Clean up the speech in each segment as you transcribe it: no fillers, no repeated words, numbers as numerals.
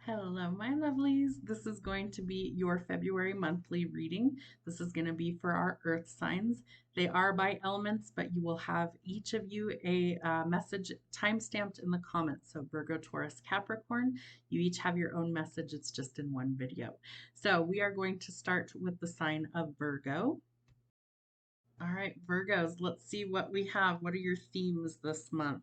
Hello, my lovelies. This is going to be your February monthly reading. This is going to be for our earth signs. They are by elements, but you will have each of you a message time-stamped in the comments. So Virgo, Taurus, Capricorn, you each have your own message. It's just in one video. So we are going to start with the sign of Virgo. All right, Virgos, let's see what we have. What are your themes this month?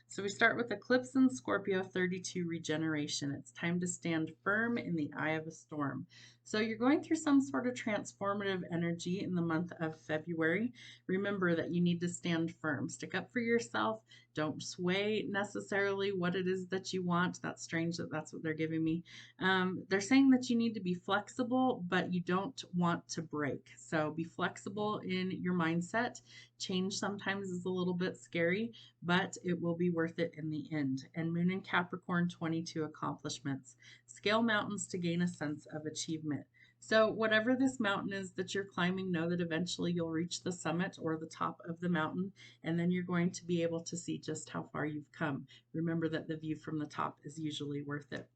So we start with Eclipse in Scorpio 32 regeneration. It's time to stand firm in the eye of a storm. So you're going through some sort of transformative energy in the month of February. Remember that you need to stand firm. Stick up for yourself. Don't sway necessarily what it is that you want. That's strange that that's what they're giving me. They're saying that you need to be flexible, but you don't want to break. So be flexible in your mindset. Change sometimes is a little bit scary, but it will be worth it in the end. And Moon in Capricorn, 22 accomplishments. Scale mountains to gain a sense of achievement. So whatever this mountain is that you're climbing, know that eventually you'll reach the summit or the top of the mountain, and then you're going to be able to see just how far you've come. Remember that the view from the top is usually worth it.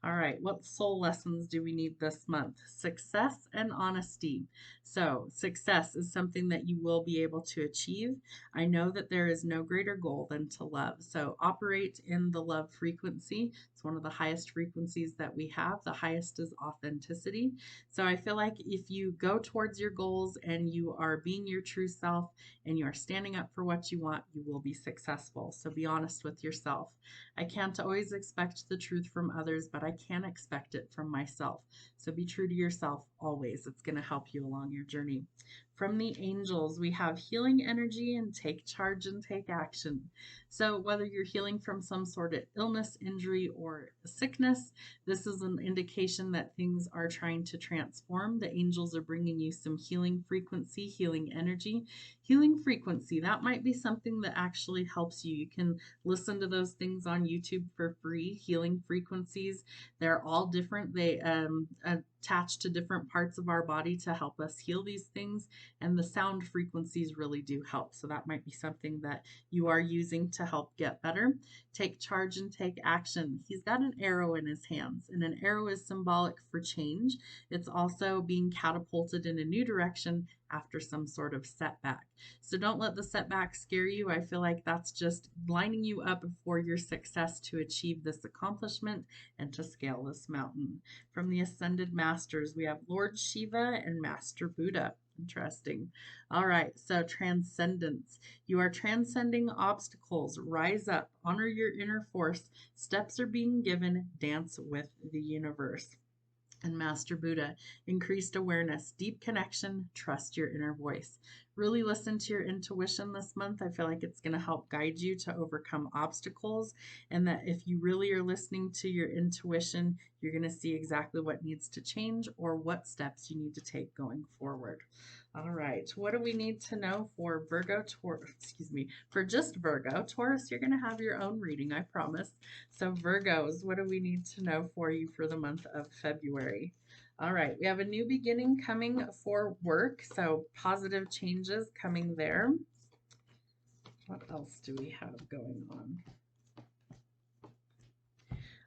All right, what soul lessons do we need this month? Success and honesty. So, success is something that you will be able to achieve. I know that there is no greater goal than to love. So, operate in the love frequency. It's one of the highest frequencies that we have. The highest is authenticity. So, I feel like if you go towards your goals and you are being your true self and you are standing up for what you want, you will be successful. So, be honest with yourself. I can't always expect the truth from others, but I can expect it from myself. So be true to yourself always. It's going to help you along your journey. From the angels, we have healing energy and take charge and take action. So whether you're healing from some sort of illness, injury, or sickness, this is an indication that things are trying to transform. The angels are bringing you some healing frequency, healing energy. Healing frequency, that might be something that actually helps you. You can listen to those things on YouTube for free. Healing frequencies, they're all different. They attach to different parts of our body to help us heal these things, and the sound frequencies really do help. So that might be something that you are using to help get better. Take charge and take action. He's got an arrow in his hands, and an arrow is symbolic for change. It's also being catapulted in a new direction after some sort of setback. So don't let the setback scare you. I feel like that's just lining you up for your success to achieve this accomplishment and to scale this mountain. From the Ascended Masters, we have Lord Shiva and Master Buddha. Interesting. All right, so transcendence. You are transcending obstacles. Rise up, honor your inner force. Steps are being given. Dance with the universe. And Master Buddha, increased awareness, deep connection, trust your inner voice. Really listen to your intuition this month. I feel like it's going to help guide you to overcome obstacles, and that if you really are listening to your intuition, you're going to see exactly what needs to change or what steps you need to take going forward. All right, what do we need to know for Virgo, for just Virgo? Taurus, you're going to have your own reading, I promise. So Virgos, what do we need to know for you for the month of February? All right, we have a new beginning coming for work, so positive changes coming there. What else do we have going on?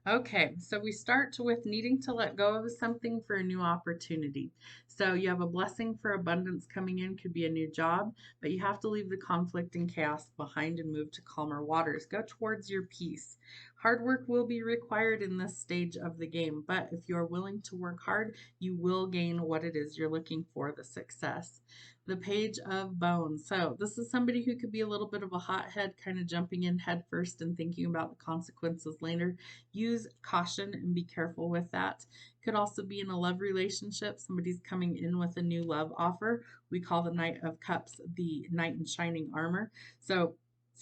Okay, so we start with needing to let go of something for a new opportunity. So you have a blessing for abundance coming in, could be a new job, but you have to leave the conflict and chaos behind and move to calmer waters. Go towards your peace. Hard work will be required in this stage of the game, but if you're willing to work hard, you will gain what it is you're looking for, the success. The Page of Bones. So this is somebody who could be a little bit of a hothead, kind of jumping in head first and thinking about the consequences later. Use caution and be careful with that. Could also be in a love relationship. Somebody's coming in with a new love offer. We call the Knight of Cups the knight in shining armor. So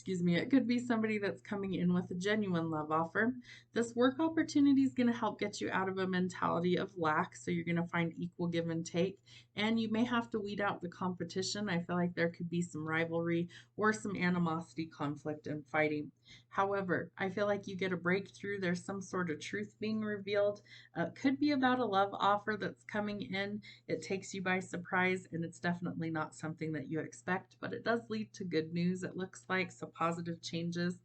it could be somebody that's coming in with a genuine love offer. This work opportunity is going to help get you out of a mentality of lack. So you're going to find equal give and take, and you may have to weed out the competition. I feel like there could be some rivalry or some animosity, conflict, and fighting. However, I feel like you get a breakthrough. There's some sort of truth being revealed. Could be about a love offer that's coming in. It takes you by surprise, and it's definitely not something that you expect, but it does lead to good news, it looks like, so positive changes.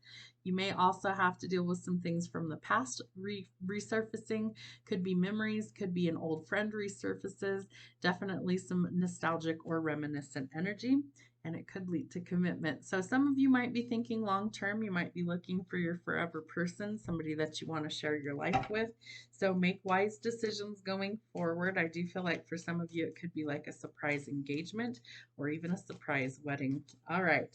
You may also have to deal with some things from the past resurfacing. Could be memories, could be an old friend resurfaces, definitely some nostalgic or reminiscent energy, and it could lead to commitment. So some of you might be thinking long term. You might be looking for your forever person, somebody that you want to share your life with. So make wise decisions going forward. I do feel like for some of you, it could be like a surprise engagement or even a surprise wedding. All right.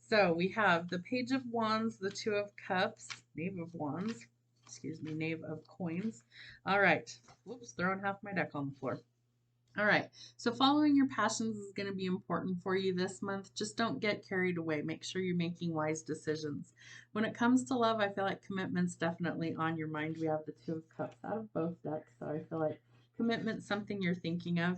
So we have the Page of Wands, the Two of Cups, Knave of Wands, excuse me, Knave of Coins. All right. Whoops, throwing half my deck on the floor. All right. So following your passions is going to be important for you this month. Just don't get carried away. Make sure you're making wise decisions. When it comes to love, I feel like commitment's definitely on your mind. We have the Two of Cups out of both decks, so I feel like commitment's something you're thinking of.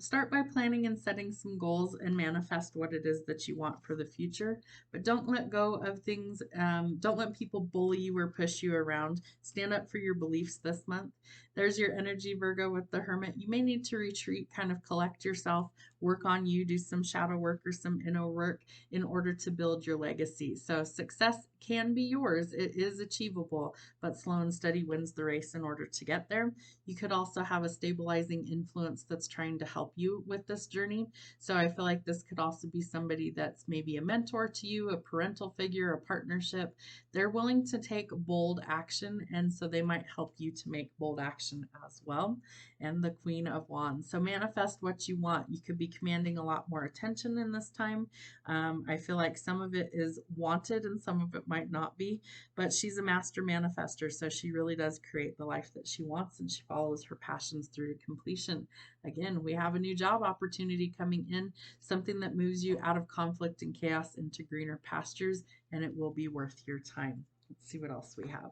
Start by planning and setting some goals and manifest what it is that you want for the future. But don't let go of things. Don't let people bully you or push you around. Stand up for your beliefs this month. There's your energy, Virgo, with the Hermit. You may need to retreat, kind of collect yourself, work on you, do some shadow work or some inner work in order to build your legacy. So success can be yours. It is achievable, but slow and steady wins the race in order to get there. You could also have a stabilizing influence that's trying to help you with this journey. So I feel like this could also be somebody that's maybe a mentor to you, a parental figure, a partnership. They're willing to take bold action, and so they might help you to make bold action as well. And the Queen of Wands. So manifest what you want. You could be commanding a lot more attention in this time. I feel like some of it is wanted and some of it might not be, but she's a master manifester, so she really does create the life that she wants and she follows her passions through to completion. Again, we have a new job opportunity coming in, something that moves you out of conflict and chaos into greener pastures, and it will be worth your time. Let's see what else we have.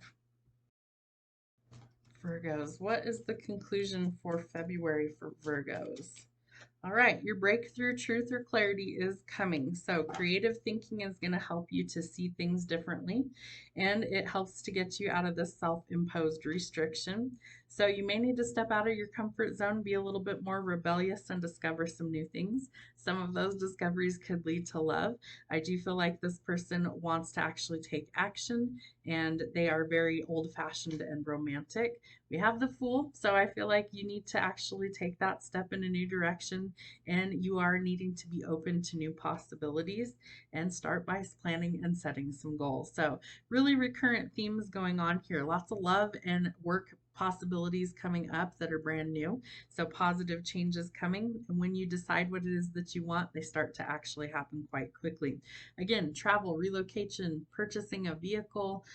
Virgos, what is the conclusion for February for Virgos? All right, your breakthrough, truth, or clarity is coming. So creative thinking is going to help you to see things differently, and it helps to get you out of this self-imposed restriction. So you may need to step out of your comfort zone, be a little bit more rebellious, and discover some new things. Some of those discoveries could lead to love. I do feel like this person wants to actually take action, and they are very old-fashioned and romantic. We have the Fool, so I feel like you need to actually take that step in a new direction, and you are needing to be open to new possibilities and start by planning and setting some goals. So really recurrent themes going on here. Lots of love and work possibilities coming up that are brand new. So positive changes coming. And when you decide what it is that you want, they start to actually happen quite quickly. Again, travel, relocation, purchasing a vehicle,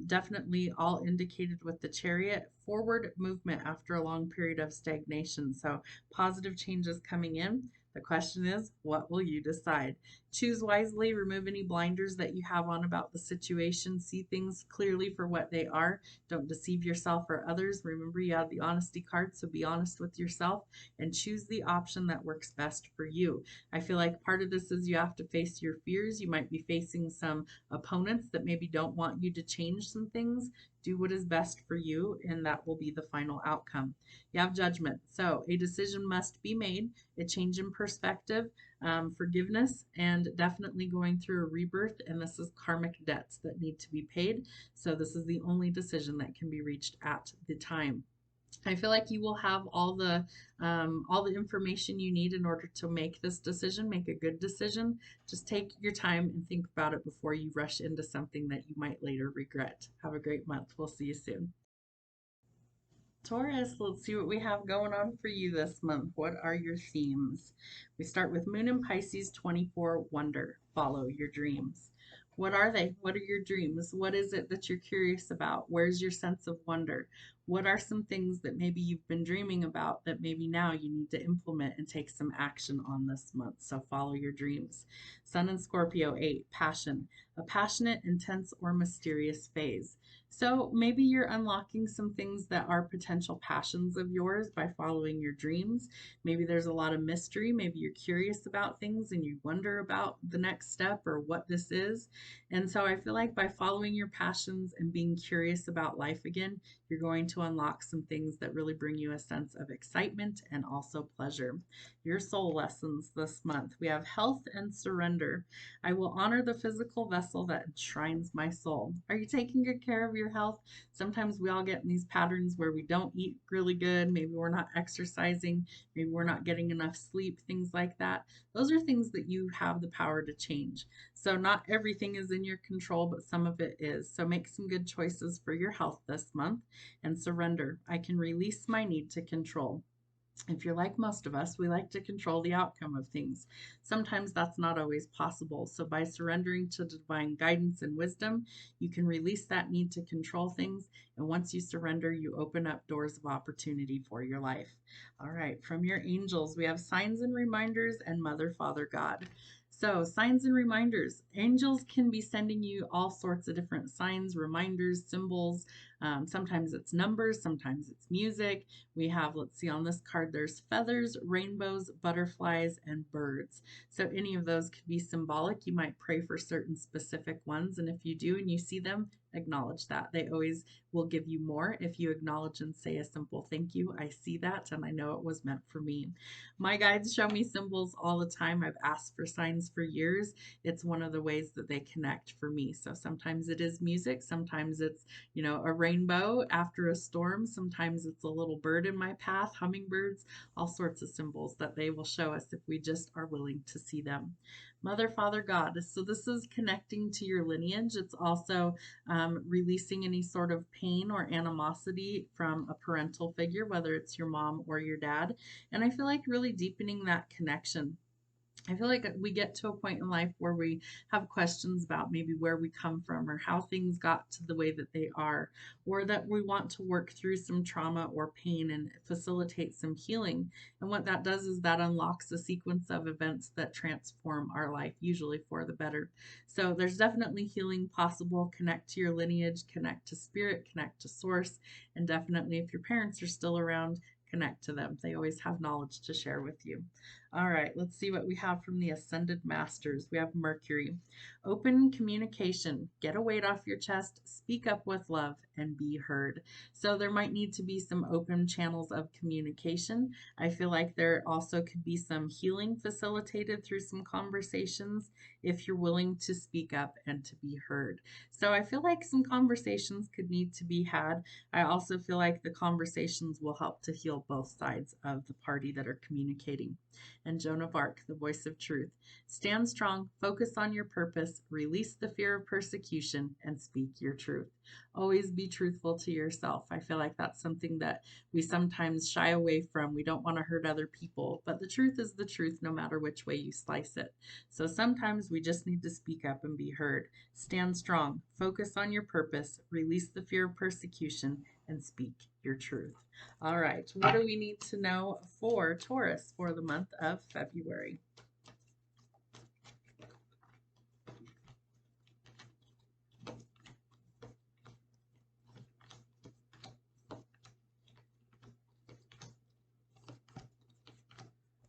definitely all indicated with the Chariot. Forward movement after a long period of stagnation. So positive changes coming in. The question is, what will you decide? Choose wisely, remove any blinders that you have on about the situation, see things clearly for what they are. Don't deceive yourself or others. Remember, you have the honesty card, so be honest with yourself and choose the option that works best for you. I feel like part of this is you have to face your fears. You might be facing some opponents that maybe don't want you to change some things. Do what is best for you, and that will be the final outcome. You have Judgment. So a decision must be made, a change in perspective, forgiveness, and definitely going through a rebirth. And this is karmic debts that need to be paid. So this is the only decision that can be reached at the time. I feel like you will have all the information you need in order to make this decision, make a good decision. Just take your time and think about it before you rush into something that you might later regret. Have a great month. We'll see you soon. Taurus, let's see what we have going on for you this month. What are your themes? We start with Moon in Pisces 24 Wonder. Follow your dreams. What are they? What are your dreams? What is it that you're curious about? Where's your sense of wonder? What are some things that maybe you've been dreaming about that maybe now you need to implement and take some action on this month? So follow your dreams. Sun in Scorpio 8, Passion. A passionate, intense, or mysterious phase. So maybe you're unlocking some things that are potential passions of yours by following your dreams. Maybe there's a lot of mystery. Maybe you're curious about things and you wonder about the next step or what this is. And so I feel like by following your passions and being curious about life again, you're going to unlock some things that really bring you a sense of excitement and also pleasure. Your soul lessons this month, we have health and surrender. I will honor the physical vessel that enshrines my soul. Are you taking good care of your health? Sometimes we all get in these patterns where we don't eat really good. Maybe we're not exercising. Maybe we're not getting enough sleep, things like that. Those are things that you have the power to change. So, not everything is in your control, but some of it is. So, make some good choices for your health this month and surrender. I can release my need to control. If you're like most of us, we like to control the outcome of things. Sometimes that's not always possible. So, by surrendering to divine guidance and wisdom, you can release that need to control things. And once you surrender, you open up doors of opportunity for your life. All right, from your angels, we have signs and reminders and Mother, Father, God. So, signs and reminders. Angels can be sending you all sorts of different signs, reminders, symbols. Sometimes it's numbers, sometimes it's music. We have, let's see, on this card, there's feathers, rainbows, butterflies, and birds. So any of those could be symbolic. You might pray for certain specific ones. And if you do and you see them, acknowledge that. They always will give you more if you acknowledge and say a simple thank you. I see that and I know it was meant for me. My guides show me symbols all the time. I've asked for signs for years. It's one of the ways that they connect for me. So sometimes it is music, sometimes it's, a rainbow after a storm, sometimes it's a little bird in my path, hummingbirds, all sorts of symbols that they will show us if we just are willing to see them. Mother, Father, God. So this is connecting to your lineage. It's also releasing any sort of pain or animosity from a parental figure, whether it's your mom or your dad. And I feel like really deepening that connection. I feel like we get to a point in life where we have questions about maybe where we come from or how things got to the way that they are, or that we want to work through some trauma or pain and facilitate some healing. And what that does is that unlocks a sequence of events that transform our life, usually for the better. So there's definitely healing possible. Connect to your lineage, connect to spirit, connect to source, and definitely if your parents are still around, connect to them. They always have knowledge to share with you. All right, let's see what we have from the Ascended Masters. We have Mercury. Open communication. Get a weight off your chest, speak up with love, and be heard. So there might need to be some open channels of communication. I feel like there also could be some healing facilitated through some conversations if you're willing to speak up and to be heard. So I feel like some conversations could need to be had. I also feel like the conversations will help to heal both sides of the party that are communicating. And Joan of Arc, the voice of truth. Stand strong, focus on your purpose, release the fear of persecution, and speak your truth. Always be truthful to yourself. I feel like that's something that we sometimes shy away from. We don't want to hurt other people, but the truth is the truth no matter which way you slice it. So sometimes we just need to speak up and be heard. Stand strong, focus on your purpose, release the fear of persecution, and speak your truth. All right, what do we need to know for Taurus for the month of February?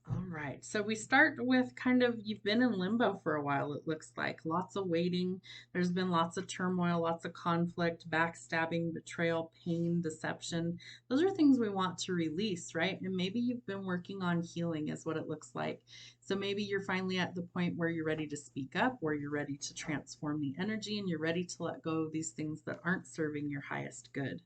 All right, so we start with kind of you've been in limbo for a while, it looks like. Lots of waiting. There's been lots of turmoil, lots of conflict, backstabbing, betrayal, pain, deception. Those are things we want to release, right? And maybe you've been working on healing, is what it looks like. So maybe you're finally at the point where you're ready to speak up, where you're ready to transform the energy, and you're ready to let go of these things that aren't serving your highest good.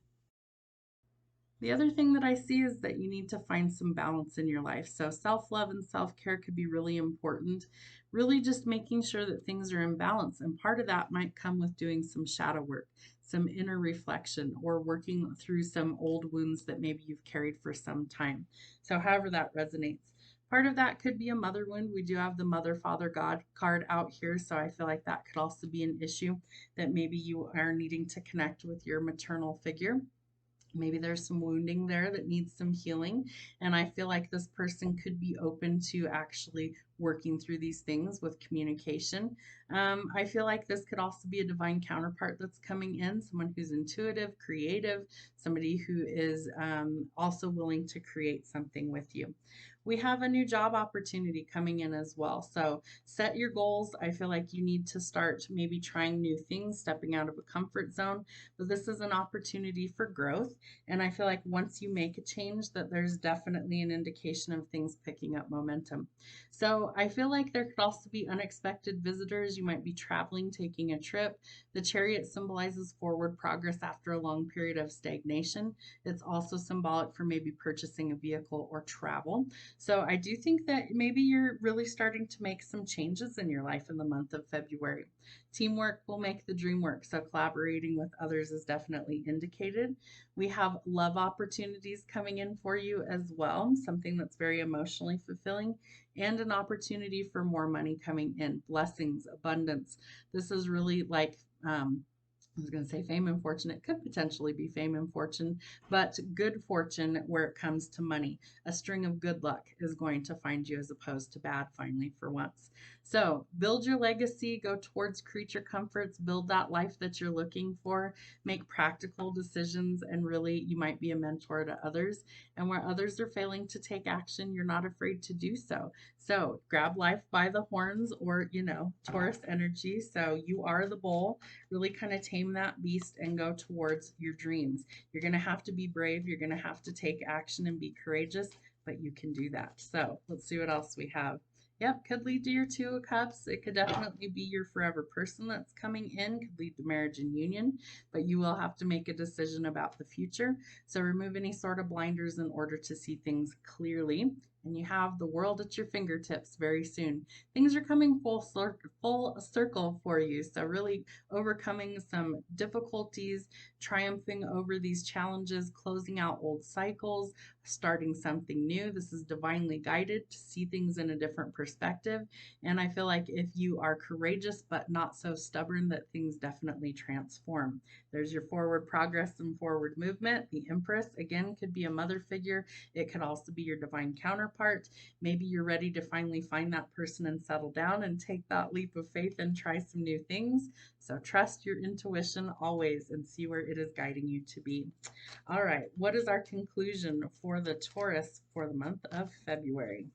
The other thing that I see is that you need to find some balance in your life. So, self love and self care could be really important. Really, just making sure that things are in balance. And part of that might come with doing some shadow work, some inner reflection, or working through some old wounds that maybe you've carried for some time. So, however that resonates. Part of that could be a mother wound. We do have the Mother, Father, God card out here. So, I feel like that could also be an issue that maybe you are needing to connect with your maternal figure. Maybe there's some wounding there that needs some healing. And I feel like this person could be open to actually working through these things with communication. I feel like this could also be a divine counterpart that's coming in, someone who's intuitive, creative, somebody who is also willing to create something with you. We have a new job opportunity coming in as well. So set your goals. I feel like you need to start maybe trying new things, stepping out of a comfort zone, but this is an opportunity for growth. And I feel like once you make a change, that there's definitely an indication of things picking up momentum. So I feel like there could also be unexpected visitors. You might be traveling, taking a trip. The chariot symbolizes forward progress after a long period of stagnation. It's also symbolic for maybe purchasing a vehicle or travel. So I do think that maybe you're really starting to make some changes in your life in the month of February. Teamwork will make the dream work. So collaborating with others is definitely indicated. We have love opportunities coming in for you as well, something that's very emotionally fulfilling, and an opportunity for more money coming in, blessings, abundance. This is really like, I was going to say fame and fortune. It could potentially be fame and fortune, but good fortune where it comes to money. A string of good luck is going to find you as opposed to bad, finally, for once. So build your legacy, go towards creature comforts, build that life that you're looking for, make practical decisions, and really you might be a mentor to others. And where others are failing to take action, you're not afraid to do so. So grab life by the horns, or, Taurus energy. So you are the bull. Really kind of tame that beast and go towards your dreams. You're going to have to be brave. You're going to have to take action and be courageous, but you can do that. So let's see what else we have. Yep, could lead to your Two of Cups. It could definitely be your forever person that's coming in, could lead to marriage and union, but you will have to make a decision about the future. So remove any sort of blinders in order to see things clearly. And you have the world at your fingertips very soon. Things are coming full circle for you. So really overcoming some difficulties, triumphing over these challenges, closing out old cycles, starting something new. This is divinely guided to see things in a different perspective. And I feel like if you are courageous but not so stubborn, that things definitely transform. There's your forward progress and forward movement. The Empress, again, could be a mother figure. It could also be your divine counterpart. Maybe you're ready to finally find that person and settle down and take that leap of faith and try some new things. So trust your intuition always and see where it is guiding you to be. All right, what is our conclusion for the Taurus for the month of February?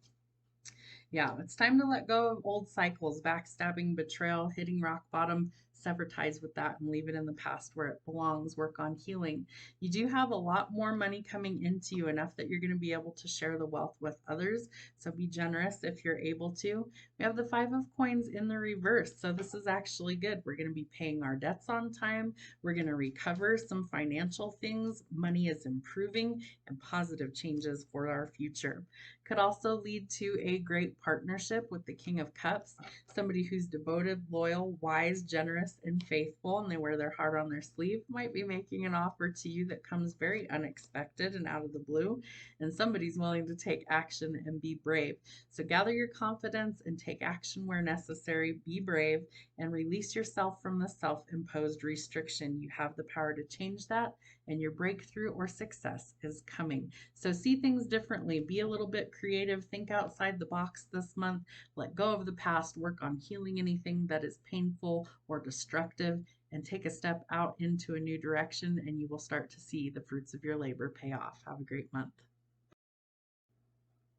Yeah, it's time to let go of old cycles, backstabbing, betrayal, hitting rock bottom. Sever ties with that and leave it in the past where it belongs. Work on healing. You do have a lot more money coming into you, enough that you're going to be able to share the wealth with others. So be generous if you're able to. We have the Five of Coins in the reverse. So this is actually good. We're going to be paying our debts on time. We're going to recover some financial things. Money is improving and positive changes for our future. Could also lead to a great partnership with the King of Cups, somebody who's devoted, loyal, wise, generous, and faithful, and they wear their heart on their sleeve, might be making an offer to you that comes very unexpected and out of the blue, and somebody's willing to take action and be brave. So gather your confidence and take action where necessary, be brave, and release yourself from the self-imposed restriction. You have the power to change that, and your breakthrough or success is coming. So see things differently, be a little bit creative, think outside the box this month, let go of the past, work on healing anything that is painful or destructive, and take a step out into a new direction, and you will start to see the fruits of your labor pay off. Have a great month.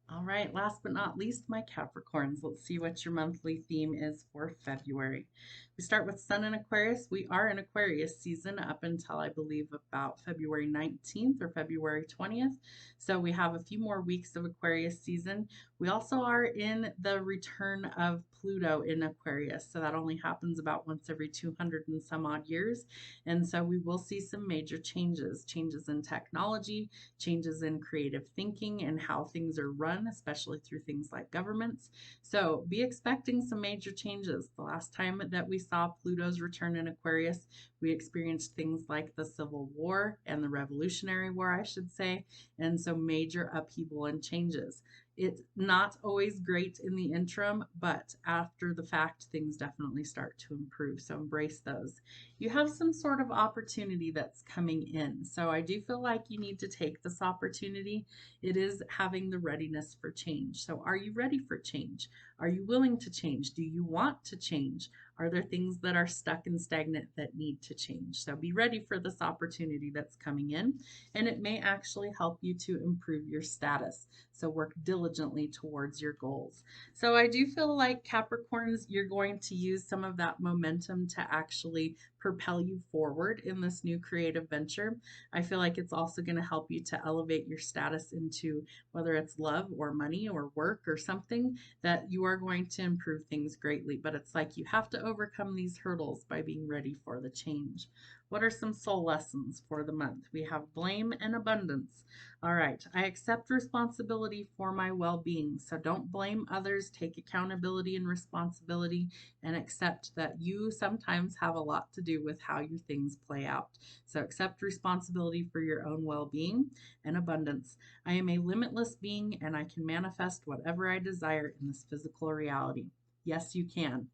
All right, last but not least, my Capricorns. Let's see what your monthly theme is for February. We start with Sun in Aquarius. We are in Aquarius season up until I believe about February 19th or February 20th. So we have a few more weeks of Aquarius season. We also are in the return of Pluto in Aquarius. So that only happens about once every 200 and some odd years. And so we will see some major changes in technology, changes in creative thinking and how things are run, especially through things like governments. So be expecting some major changes. The last time that we saw Pluto's return in Aquarius, we experienced things like the Civil War and the Revolutionary War, I should say, and so major upheaval and changes. It's not always great in the interim, but after the fact, things definitely start to improve. So embrace those. You have some sort of opportunity that's coming in. So I do feel like you need to take this opportunity. It is having the readiness for change. So are you ready for change? Are you willing to change? Do you want to change? Are there things that are stuck and stagnant that need to change? So be ready for this opportunity that's coming in, and it may actually help you to improve your status. So work diligently towards your goals. So I do feel like Capricorns, you're going to use some of that momentum to actually propel you forward in this new creative venture. I feel like it's also going to help you to elevate your status into whether it's love or money or work or something, that you are going to improve things greatly. But it's like you have to overcome these hurdles by being ready for the change. What are some soul lessons for the month? We have blame and abundance. All right, I accept responsibility for my well being. So don't blame others, take accountability and responsibility, and accept that you sometimes have a lot to do with how your things play out. So accept responsibility for your own well being and abundance. I am a limitless being and I can manifest whatever I desire in this physical reality. Yes, you can.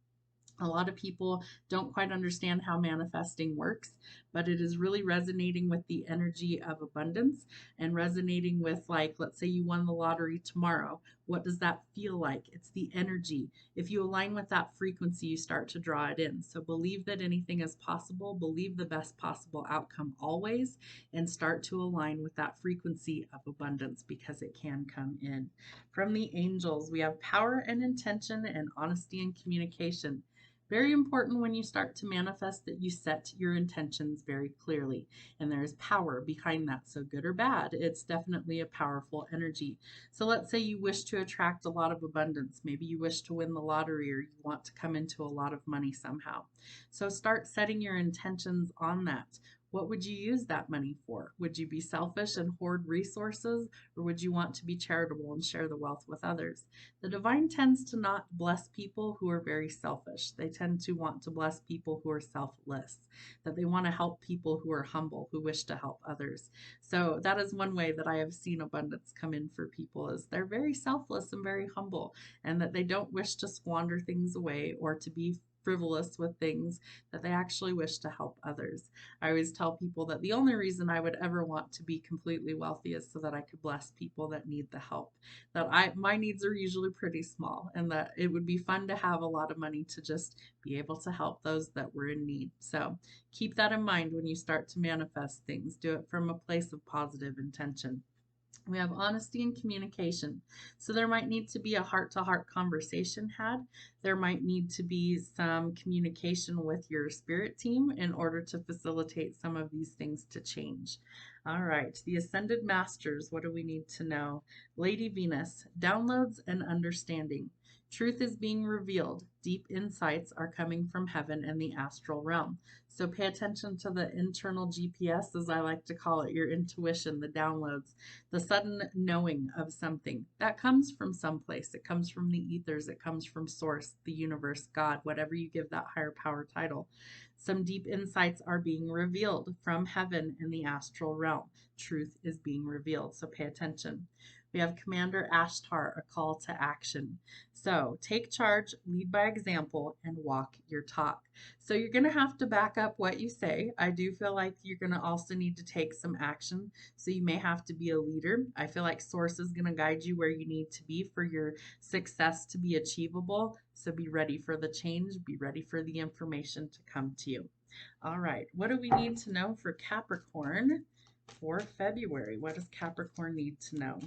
A lot of people don't quite understand how manifesting works, but it is really resonating with the energy of abundance and resonating with, like, let's say you won the lottery tomorrow. What does that feel like? It's the energy. If you align with that frequency, you start to draw it in. So believe that anything is possible, believe the best possible outcome always, and start to align with that frequency of abundance because it can come in. From the angels, we have power and intention and honesty and communication. Very important when you start to manifest that you set your intentions very clearly, and there's power behind that. So good or bad, it's definitely a powerful energy. So let's say you wish to attract a lot of abundance. Maybe you wish to win the lottery or you want to come into a lot of money somehow. So start setting your intentions on that. What would you use that money for? Would you be selfish and hoard resources, or would you want to be charitable and share the wealth with others? The divine tends to not bless people who are very selfish. They tend to want to bless people who are selfless, that they want to help people who are humble, who wish to help others. So that is one way that I have seen abundance come in for people, is they're very selfless and very humble, and that they don't wish to squander things away or to be frivolous with things, that they actually wish to help others. I always tell people that the only reason I would ever want to be completely wealthy is so that I could bless people that need the help. That my needs are usually pretty small, and that it would be fun to have a lot of money to just be able to help those that were in need. So keep that in mind when you start to manifest things. Do it from a place of positive intention. We have honesty and communication. So there might need to be a heart-to-heart conversation had. There might need to be some communication with your spirit team in order to facilitate some of these things to change. All right, the Ascended Masters, what do we need to know? Lady Venus, downloads and understanding. Truth is being revealed. Deep insights are coming from heaven and the astral realm. So pay attention to the internal GPS, as I like to call it, your intuition, the downloads, the sudden knowing of something. That comes from someplace. It comes from the ethers. It comes from source, the universe, God, whatever you give that higher power title. Some deep insights are being revealed from heaven in the astral realm. Truth is being revealed, so pay attention. We have Commander Ashtar, a call to action. So take charge, lead by example, and walk your talk. So you're going to have to back up what you say. I do feel like you're going to also need to take some action. So you may have to be a leader. I feel like Source is going to guide you where you need to be for your success to be achievable. So be ready for the change. Be ready for the information to come to you. All right. What do we need to know for Capricorn for February? What does Capricorn need to know?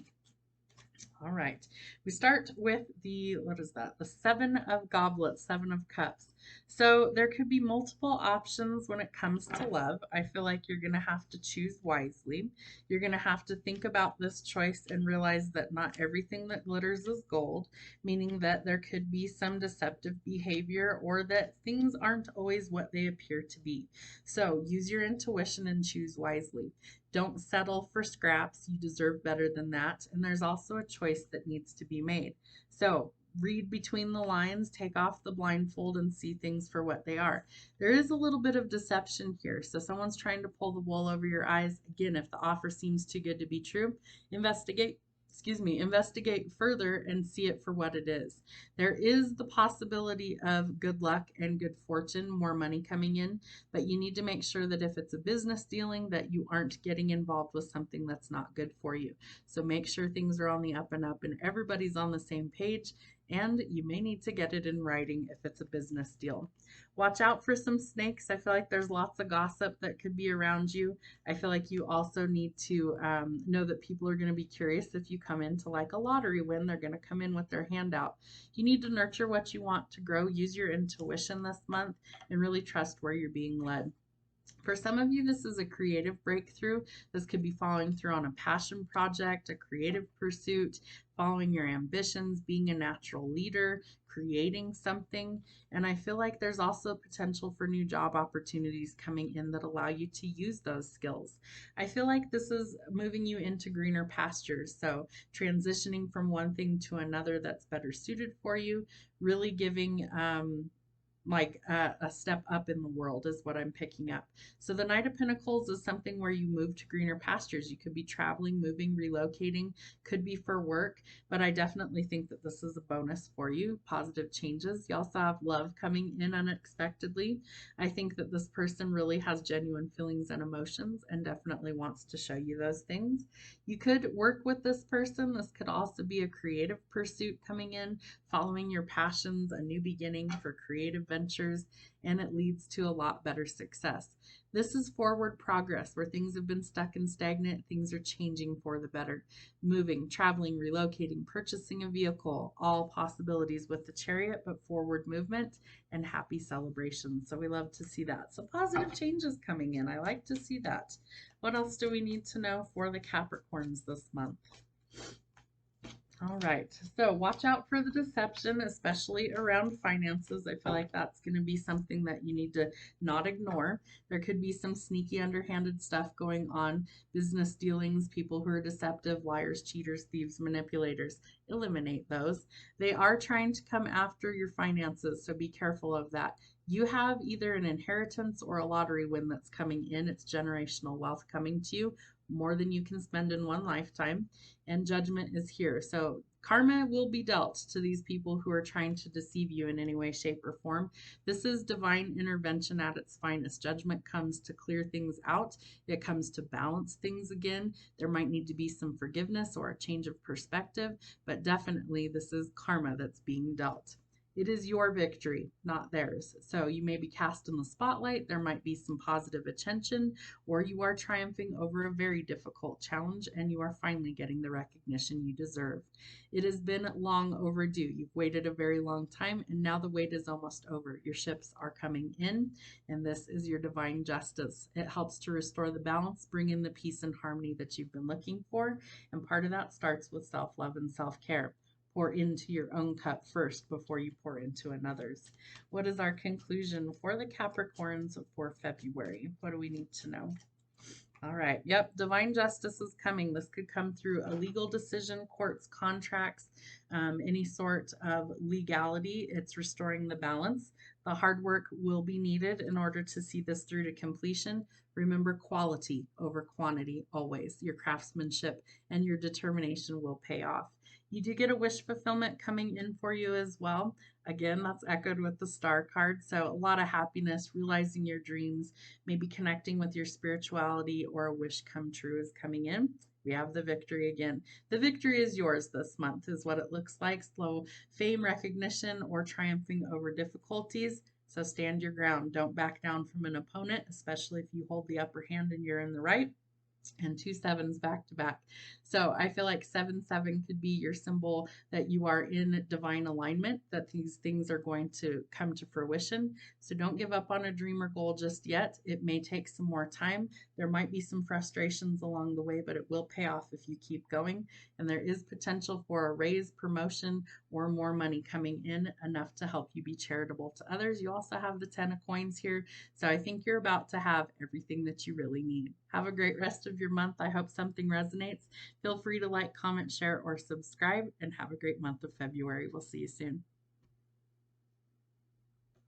All right, we start with the, what is that? The Seven of Goblets, Seven of Cups. So there could be multiple options when it comes to love. I feel like you're going to have to choose wisely. You're going to have to think about this choice and realize that not everything that glitters is gold, meaning that there could be some deceptive behavior or that things aren't always what they appear to be. So use your intuition and choose wisely. Don't settle for scraps. You deserve better than that. And there's also a choice that needs to be made. So read between the lines, take off the blindfold, and see things for what they are. There is a little bit of deception here. So someone's trying to pull the wool over your eyes. Again, if the offer seems too good to be true, investigate further and see it for what it is. There is the possibility of good luck and good fortune, more money coming in, but you need to make sure that if it's a business dealing, that you aren't getting involved with something that's not good for you. So make sure things are on the up and up and everybody's on the same page. and you may need to get it in writing if it's a business deal. Watch out for some snakes. I feel like there's lots of gossip that could be around you. I feel like you also need to know that people are going to be curious if you come into like a lottery win. They're going to come in with their hand out. You need to nurture what you want to grow. Use your intuition this month and really trust where you're being led. For some of you, this is a creative breakthrough. This could be following through on a passion project, a creative pursuit, following your ambitions, being a natural leader, creating something. And I feel like there's also potential for new job opportunities coming in that allow you to use those skills. I feel like this is moving you into greener pastures. So transitioning from one thing to another that's better suited for you, really giving like a step up in the world is what I'm picking up. So the Knight of Pentacles is something where you move to greener pastures. You could be traveling, moving, relocating, could be for work, but I definitely think that this is a bonus for you. Positive changes. You also have love coming in unexpectedly. I think that this person really has genuine feelings and emotions and definitely wants to show you those things. You could work with this person. This could also be a creative pursuit coming in, following your passions, a new beginning for creative ventures, and it leads to a lot better success. This is forward progress where things have been stuck and stagnant. Things are changing for the better. Moving, traveling, relocating, purchasing a vehicle, all possibilities with the Chariot, but forward movement and happy celebrations. So we love to see that. So positive changes coming in. I like to see that. What else do we need to know for the Capricorns this month? All right, so watch out for the deception, especially around finances. I feel like that's going to be something that you need to not ignore. There could be some sneaky, underhanded stuff going on, business dealings, people who are deceptive, liars, cheaters, thieves, manipulators. Eliminate those. They are trying to come after your finances, so be careful of that. You have either an inheritance or a lottery win that's coming in. It's generational wealth coming to you, more than you can spend in one lifetime, and judgment is here. So karma will be dealt to these people who are trying to deceive you in any way, shape, or form. This is divine intervention at its finest. Judgment comes to clear things out. It comes to balance things again. There might need to be some forgiveness or a change of perspective, but definitely this is karma that's being dealt. It is your victory, not theirs. So you may be cast in the spotlight. There might be some positive attention, or you are triumphing over a very difficult challenge and you are finally getting the recognition you deserve. It has been long overdue. You've waited a very long time, and now the wait is almost over. Your ships are coming in, and this is your divine justice. It helps to restore the balance, bring in the peace and harmony that you've been looking for, and part of that starts with self-love and self-care. Pour into your own cup first before you pour into another's. What is our conclusion for the Capricorns for February? What do we need to know? All right. Yep. Divine justice is coming. This could come through a legal decision, courts, contracts, any sort of legality. It's restoring the balance. The hard work will be needed in order to see this through to completion. Remember, quality over quantity always. Your craftsmanship and your determination will pay off. You do get a wish fulfillment coming in for you as well. Again, that's echoed with the star card. So a lot of happiness, realizing your dreams, maybe connecting with your spirituality, or a wish come true is coming in. We have the victory again. The victory is yours this month is what it looks like. Slow fame, recognition, or triumphing over difficulties. So stand your ground. Don't back down from an opponent, especially if you hold the upper hand and you're in the right. And 2 sevens back to back. So I feel like 7-7 could be your symbol that you are in divine alignment, that these things are going to come to fruition. So don't give up on a dream or goal just yet. It may take some more time. There might be some frustrations along the way, but it will pay off if you keep going. And there is potential for a raise, promotion, or more money coming in, enough to help you be charitable to others. You also have the 10 of coins here. So I think you're about to have everything that you really need. Have a great rest of your month. I hope something resonates. Feel free to like, comment, share, or subscribe, and have a great month of February. We'll see you soon.